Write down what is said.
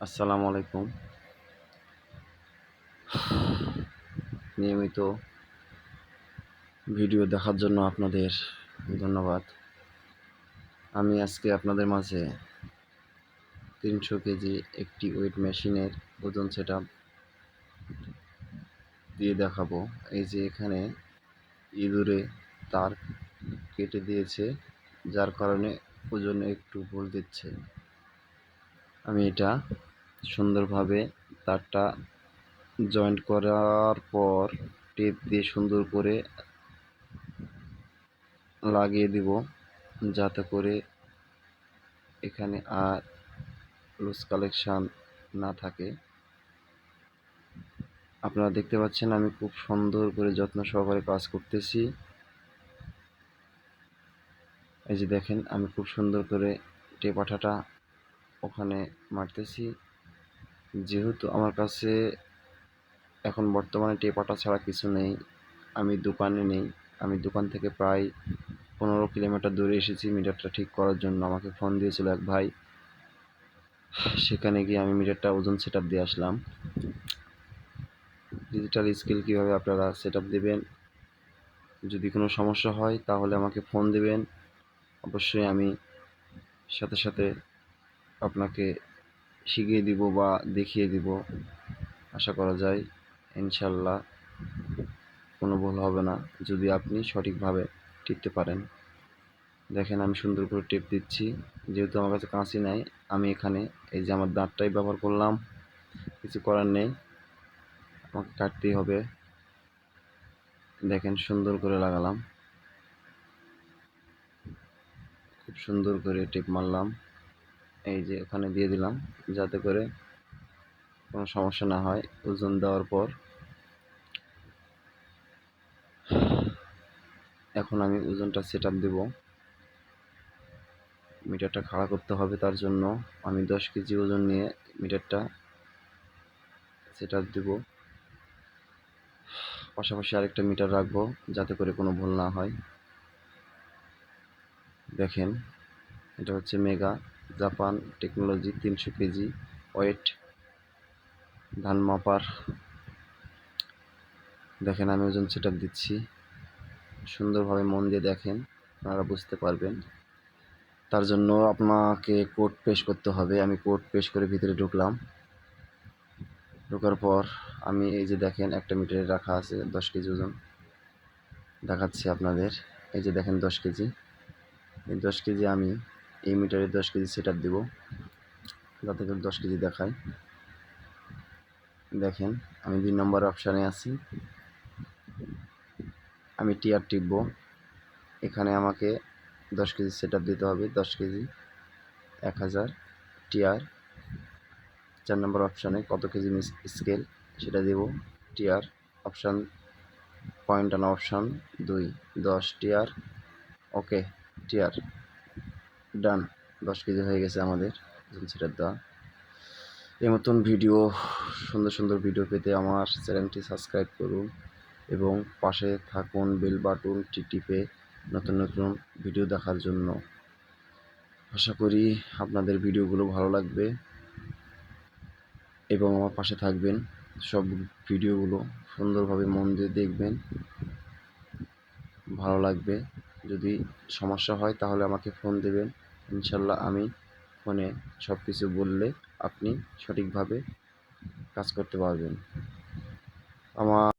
আসসালামু আলাইকুম। নিয়মিত ভিডিও দেখার জন্য আপনাদের ধন্যবাদ। আমি আজকে আপনাদের মাঝে ৩০০ কেজি একটি ওয়েট মেশিনের ওজন সেটআপ দিয়ে দেখাবো। এই যে এখানে ইঁদুরে তার কেটে দিয়েছে, যার কারণে ওজনে একটু ভুল দিচ্ছে। আমি এটা সুন্দরভাবে তারটা জয়েন্ট করার পর টেপ দিয়ে সুন্দর করে লাগিয়ে দিব, যাতে করে এখানে আর লুজ কালেকশান না থাকে। আপনারা দেখতে পাচ্ছেন আমি খুব সুন্দর করে যত্ন সহকারে কাজ করতেছি। এই যে দেখেন আমি খুব সুন্দর করে টেপ আঠাটা ওখানে মারতেছি। যেহেতু আমার কাছে এখন বর্তমানে টেপ আঠা ছাড়া কিছু নেই, আমি দোকানে নেই। আমি দোকান থেকে প্রায় 15 কিলোমিটার দূরে এসেছি মিটারটা ঠিক করার জন্য। আমাকে ফোন দিয়েছিল এক ভাই, সেখানে গিয়ে আমি মিটারটা ওজন সেটআপ দিয়ে আসলাম। ডিজিটাল স্কেল কীভাবে আপনারা সেটআপ দেবেন, যদি কোনো সমস্যা হয় তাহলে আমাকে ফোন দেবেন। অবশ্যই আমি সাথে সাথে আপনাকে শিখিয়ে দিব বা দেখিয়ে দিব। আশা করা যায় ইনশাল্লাহ কোনো ভুল হবে না, যদি আপনি সঠিকভাবে টিপতে পারেন। দেখেন আমি সুন্দর করে টিপ দিচ্ছি। যেহেতু আমার কাছে কাঁচি নাই, আমি এখানে এই যে আমার দাঁতটাই ব্যবহার করলাম। কিছু করার নেই, আমাকে কাটতেই হবে। দেখেন সুন্দর করে লাগালাম, খুব সুন্দর করে টিপ মারলাম। এই যে ওখানে দিয়ে দিলাম, যাতে করে কোনো সমস্যা না হয়। ওজন দেওয়ার পর এখন আমি ওজনটা সেটআপ দেব। মিটারটা খাড়া করতে হবে, তার জন্য আমি 10 কেজি ওজন নিয়ে মিটারটা সেটআপ দেব। পাশাপাশি আরেকটা মিটার রাখবো, যাতে করে কোনো ভুল না হয়। দেখেন এটা হচ্ছে mega Japan technology 300 KG weight ধান মাপার। দেখেন আমি ওজন সেটআপ দিচ্ছি, সুন্দরভাবে মন দিয়ে দেখেন, আপনারা বুঝতে পারবেন। তার জন্য আপনাকে কোড পেশ করতে হবে। আমি কোড পেশ করে ভিতরে ঢুকলাম। ঢোকার পর আমি এই যে দেখেন একটা মিটারে রাখা আছে 10 কেজি ওজন দেখাচ্ছি আপনাদের। এই যে দেখেন 10 কেজি, এই 10 কেজি আমি এই মিটারে 10 কেজি সেটআপ দিব, যাতে করে 10 কেজি দেখায়। দেখেন আমি 2 নম্বর অপশানে আছি, আমি টিআর টিপব। এখানে আমাকে 10 কেজি সেটআপ দিতে হবে। 10 কেজি 1000 টিআর। 4 নম্বর অপশানে কত কেজি স্কেল সেটা দেব। টিআর অপশান পয়েন্ট আনা অপশান 2 10 টিআর। ওকে টিআর ডান। 10 কেজি হয়ে গেছে আমাদের ওজন সেটআপ দেওয়া। এই মতন ভিডিও, সুন্দর সুন্দর ভিডিও পেতে আমার চ্যানেলটি সাবস্ক্রাইব করুন এবং পাশে থাকুন বেল বাটনটি টিপে নতুন নতুন ভিডিও দেখার জন্য। আশা করি আপনাদের ভিডিওগুলো ভালো লাগবে এবং আমার পাশে থাকবেন। সব ভিডিওগুলো সুন্দরভাবে মন দিয়ে দেখবেন, ভালো লাগবে। যদি সমস্যা হয় তাহলে আমাকে ফোন দেবেন, ইনশাল্লাহ আমি ফোনে সব কিছু বললে আপনি সঠিকভাবে কাজ করতে পারবেন। আমার